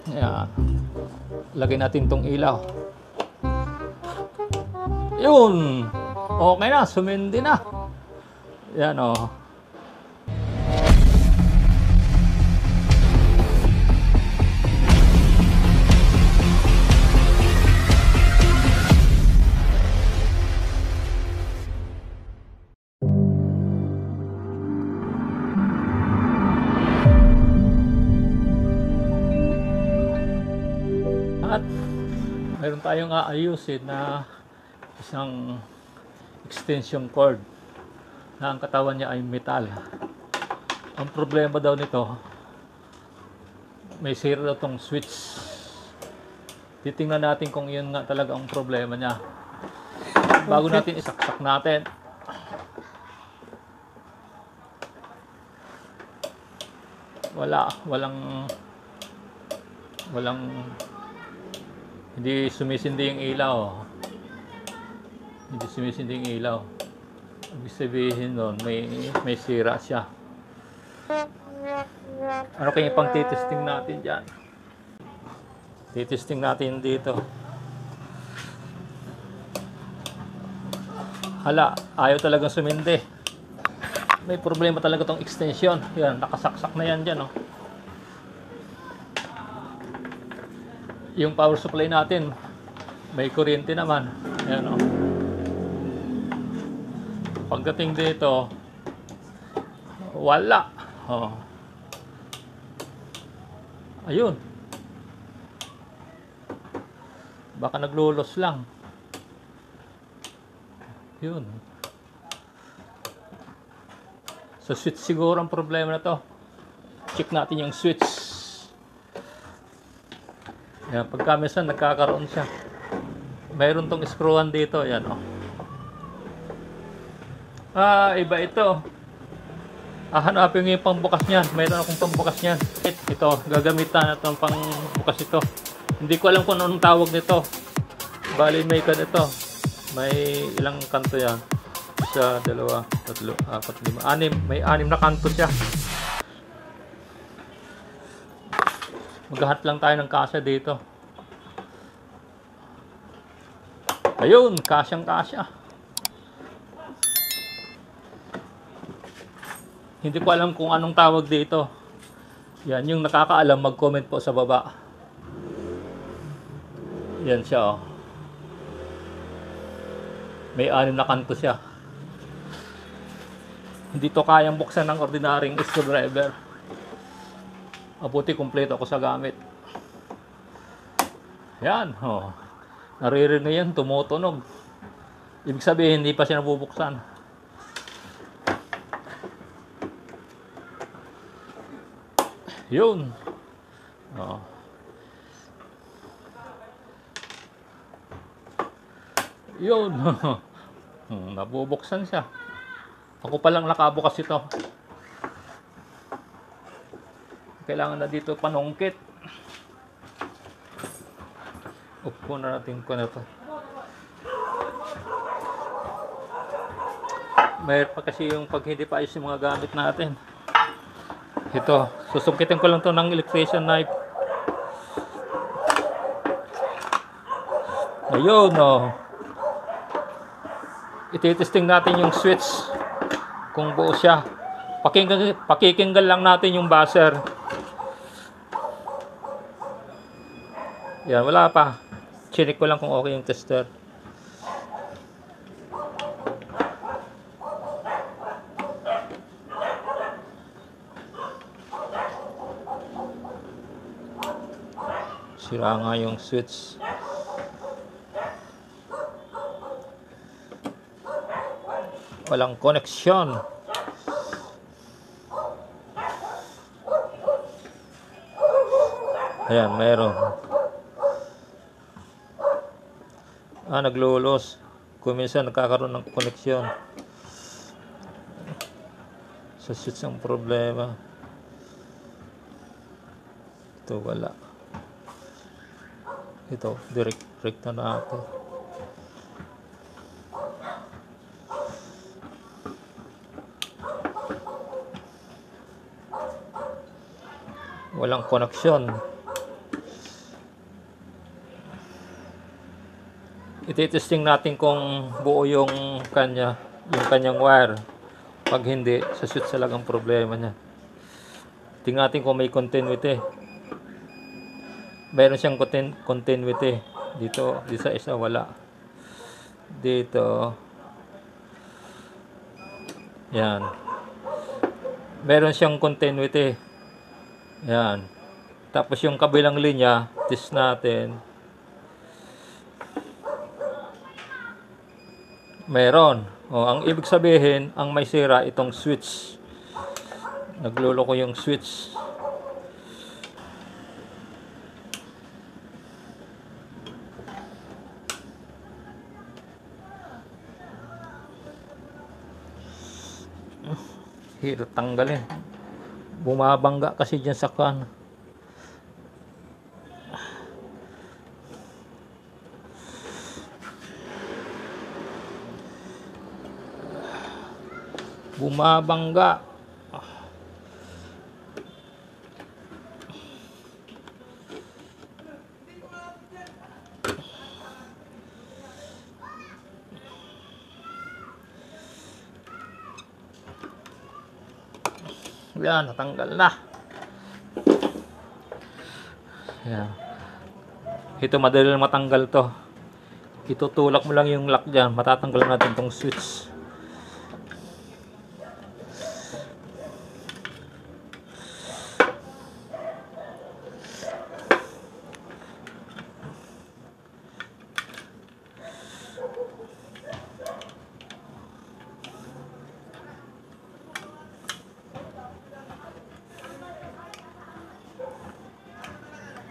Ayan. Lagay natin tong ilaw. Yun. Okay na. Sumindi na. Yan o. At mayroon tayong aayusin na isang extension cord na ang katawan niya ay metal. Ang problema daw nito, may sira daw tong switch. Titingnan natin kung yun nga talaga ang problema niya. Bago natin isaksak natin. Walang hindi sumisindi yung ilaw. Hindi sumisindi yung ilaw. Ibig sabihin nun, may sira siya. Ano kaya pang titesting natin dyan? Titesting natin dito. Hala, ayaw talagang sumindi. May problema talaga tong extension. Yan, nakasaksak na yan dyan. Oh. Yung power supply natin, may kuryente naman. Ayan, oh. Pagdating dito, wala. Oh. Ayun. Baka naglulos lang. Yun. Sa switch siguro ang problema na to. Check natin yung switch. Yan, pagka minsan nagkakaroon siya. Mayroon tong screwan dito, yan oh. Iba ito. Hanapin yung pangbukas niyan. Mayroon akong pangbukas niyan. Ito, gagamitan natin pangbukas ito. Hindi ko alam kung anong tawag nito. Bali may ito. May ilang kanto yan. 1, 2, 3, 4, 5, 6. May 6 na kanto siya. Maghahat lang tayo ng kasya dito. Ayun, kasyang-kasya. Hindi ko alam kung anong tawag dito. Yan, yung nakakaalam, mag-comment po sa baba. Yan siya, oh. May 6 na kanto siya. Hindi to kayang buksan ng ordinaryong screwdriver. Mabuti kumpleto ako sa gamit. Yan, oh. Naririnig yan, tumutunog. Ibig sabihin, hindi pa siya nabubuksan. Yun. Oh. Yun. Nabubuksan siya. Ako palang nakabukas ito. Kailangan na dito panungkit. Upo na natin ko na ito. Mayroon pa kasi yung pag hindi pa ayos yung mga gamit natin. Ito, susungkitin ko lang ito ng electrician knife. Ayun, oh. Ititesting natin yung switch kung buo siya. Pakikinggan lang natin yung buzzer. Yan, wala pa. Chinik ko lang kung okay yung tester. Sira nga yung switch. Walang koneksyon. Ayan, mayroon. Naglulos. Kung minsan nagkakaroon ng koneksyon. Sa switch ang problema. Ito wala. Ito, direct na natin. Walang koneksyon. Ititesting natin kung buo yung kanyang wire. Pag hindi, sa switch talaga ang problema niya. Tingnan natin kung may continuity. Meron siyang continuity. Dito sa isa wala. Dito. Yan. Meron siyang continuity. Yan. Tapos yung kabilang linya, test natin. Meron. O, ang ibig sabihin, ang may sira itong switch. Nagluloko yung switch. Hirap tanggalin. Bumabangga kasi dyan sa kan. Bumabangga. Yan, natanggal na. Yan. Ito madali lang matanggal to. Itutulak mo lang yung lock dyan. Matatanggal natin tong switch.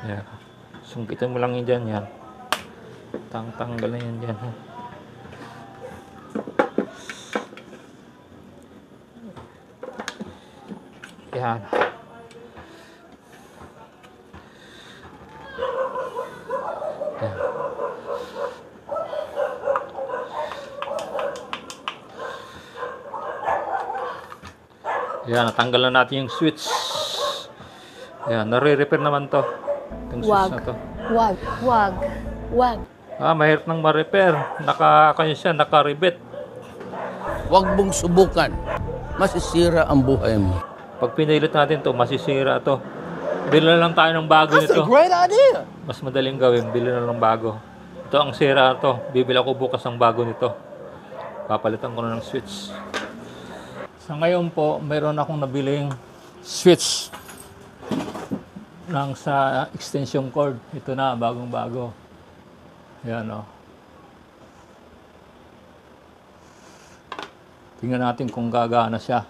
Yan. Sungkitin mo lang yun dyan. Yan. Tanggal na yan dyan. Yan. Yan. Yan. Natanggal na natin yung switch. Yan. Nare-repair naman to. Itong switch na to. Wag. Mahirap nang ma-repair. Naka-ribet. Huwag mong subukan. Masisira ang buhay mo. Pag pinilit natin to, masisira to. Bili na lang tayo ng bago nito. That's a great idea. Mas madaling gawin, bili na ng bago. Ito ang sira to. Bibili ako bukas ng bago nito. Papalitan ko na ng switch. Sa ngayon po, mayroon akong nabiling switch sa extension cord. Ito na, bagong-bago. Ayan o. Tingnan natin kung gagana siya.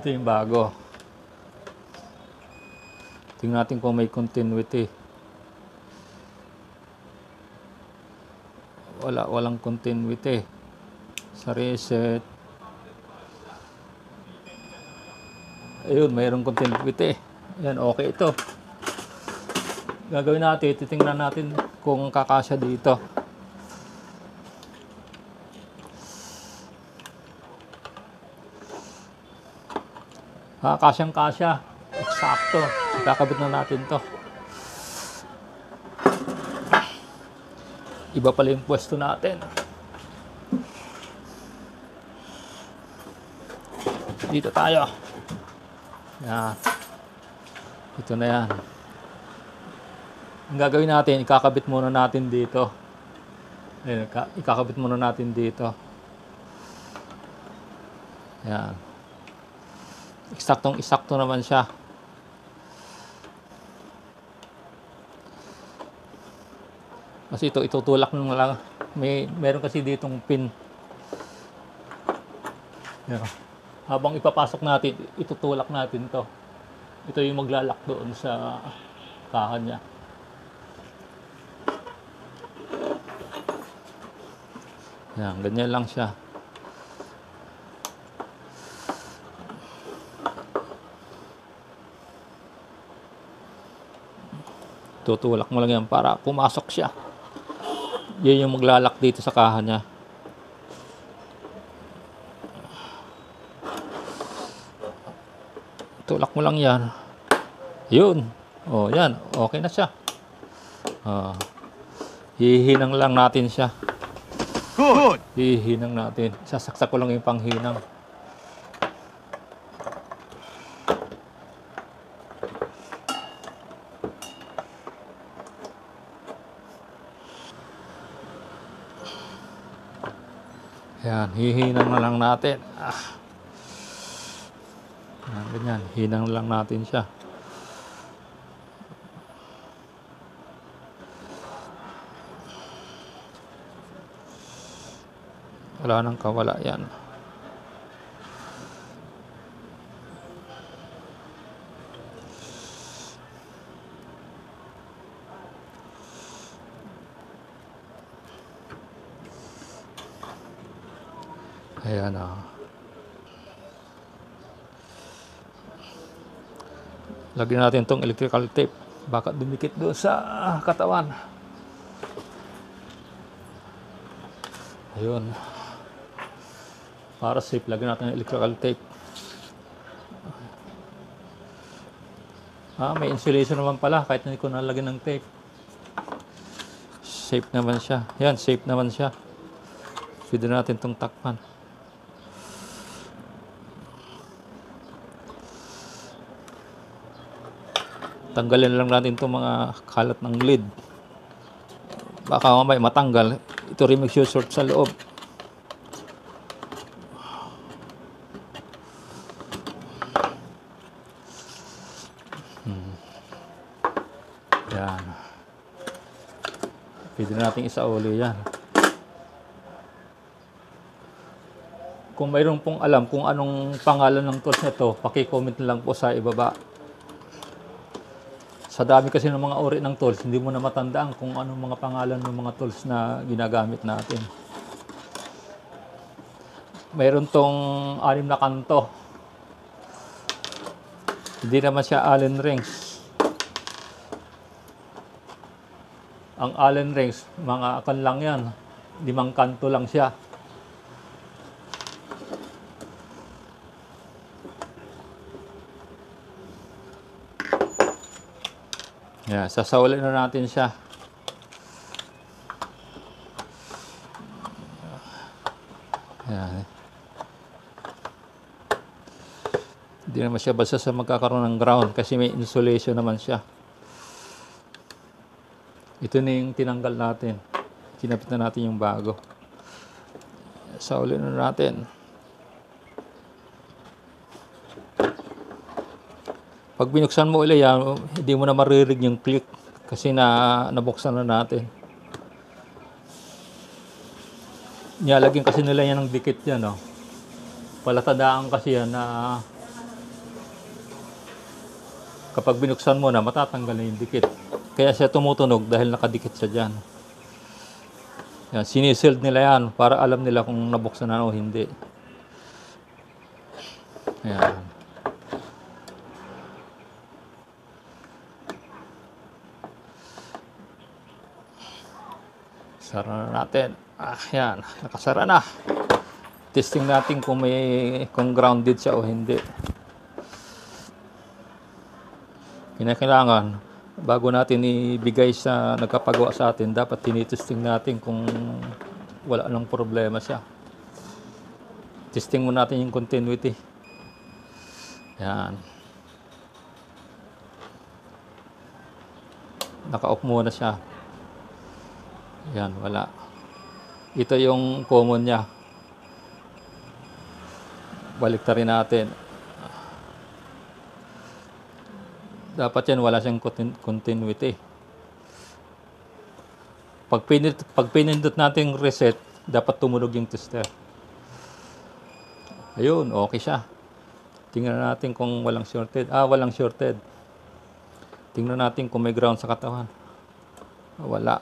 Ito yung bago. Tingnan natin kung may continuity. Walang continuity. Sa reset. Ayun, mayroong continuity. Yan, okay ito. Gagawin natin, titingnan natin kung kakasya dito. Kasyang-kasya. Eksakto. Kakabit na natin to. Iba pala yung pwesto natin. Dito tayo. Yan. Ito na yan. Ang gagawin natin, ikakabit muna natin dito. Ayan, ikakabit muna natin dito. Yan. Eksaktong-eksakto naman siya. Kasi ito, itutulak nung lang. Meron kasi ditong pin. Yan. Habang ipapasok natin, itutulak natin to. Ito yung maglalak doon sa kahan niya. Yan, ganyan lang siya. Tutulak mo lang yan para pumasok siya. Yan yung maglalak dito sa kahan niya. Tulak mo lang yan. Yun. O, yan. Okay na siya. Hihinang lang natin siya. Good. Hihinang natin. Sasaksak ko lang yung panghinang. Yan, hihinang na lang natin. Yan, ganyan. Hinang lang natin siya. Wala nang kawala yan. Ayan o. Lagyan natin tong electrical tape. Baka dumikit doon sa katawan. Ayun. Para safe, lagyan natin ng electrical tape. May insulation naman pala kahit hindi ko nalagyan ng tape. Safe naman siya. Yan, safe naman siya. Pwede natin itong takpan. Tanggalin lang natin itong mga kalat ng lid. Baka mamaya matanggal. Ito rin mag-short sa loob. Yan. Pwede natin isauli yan. Kung mayroon pong alam kung anong pangalan ng tools nito, paki-comment lang po sa ibaba. Sa dami kasi ng mga uri ng tools, hindi mo na matandaan kung anong mga pangalan ng mga tools na ginagamit natin. Mayroon tong 6 na kanto. Hindi naman siya Allen rings. Ang Allen rings, mga kan lang yan. 5 kanto lang siya. Yeah, sasawalin na natin siya. Yan. Hindi naman siya basta sa magkakaroon ng ground kasi may insulation naman siya. Ito na yung tinanggal natin. Kinapit na natin yung bago. Sasawalin na natin. Pag binuksan mo ulit yan, hindi mo na maririg yung click kasi nabuksan na natin. Nilalagyan kasi nila yan ng dikit yan. Oh. Palatandaan kasi yan na kapag binuksan mo na, matatanggal na yung dikit. Kaya siya tumutunog dahil nakadikit siya dyan. Yan, sinisild nila yan para alam nila kung nabuksan na o hindi. Yan. Sara na natin. Yan. Nakasara na. Testing natin kung grounded siya o hindi. Kinakailangan, bago natin ibigay sa nagkapagawa sa atin, dapat tinitesting natin kung wala nang problema siya. Testing mo natin yung continuity. Yan. Naka-off muna siya. Yan, wala. Ito yung common niya. Baliktarin natin. Dapat yan, wala siyang continuity. Pag pinindot natin reset, dapat tumunog yung tester. Ayun, okay siya. Tingnan natin kung walang shorted. Walang shorted. Tingnan natin kung may ground sa katawan. Wala.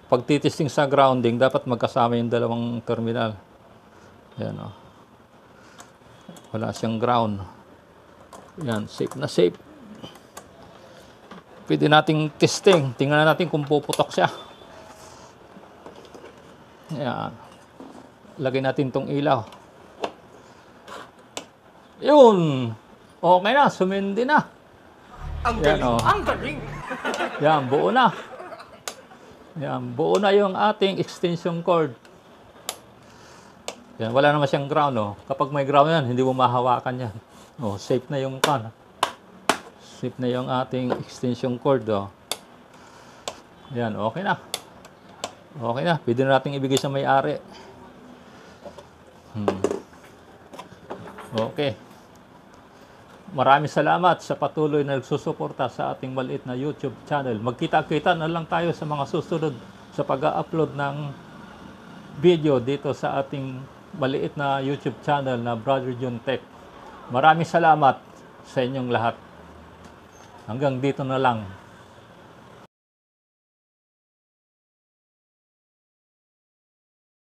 Pag titesting sa grounding, dapat magkasama yung dalawang terminal. Yan o. Wala siyang ground. Yan, safe na safe. Pwede nating testing. Tingnan natin kung puputok siya. Yan. Lagay natin tong ilaw. Yun. Okay na, sumindi na. Yan, oh. Ang galing! Yan, buo na. Yan, buo na yung ating extension cord. Yan, wala naman siyang ground, oh. Kapag may ground yan, hindi mo mahawakan yan. Oh, safe na yung pan. Safe na yung ating extension cord, oh. Yan, okay na. Okay na, pwede na natin ibigay sa may-ari. Okay. Maraming salamat sa patuloy na nagsusuporta sa ating maliit na YouTube channel. Magkita-kita na lang tayo sa mga susunod sa pag-upload ng video dito sa ating maliit na YouTube channel na Brother John Tech. Maraming salamat sa inyong lahat. Hanggang dito na lang.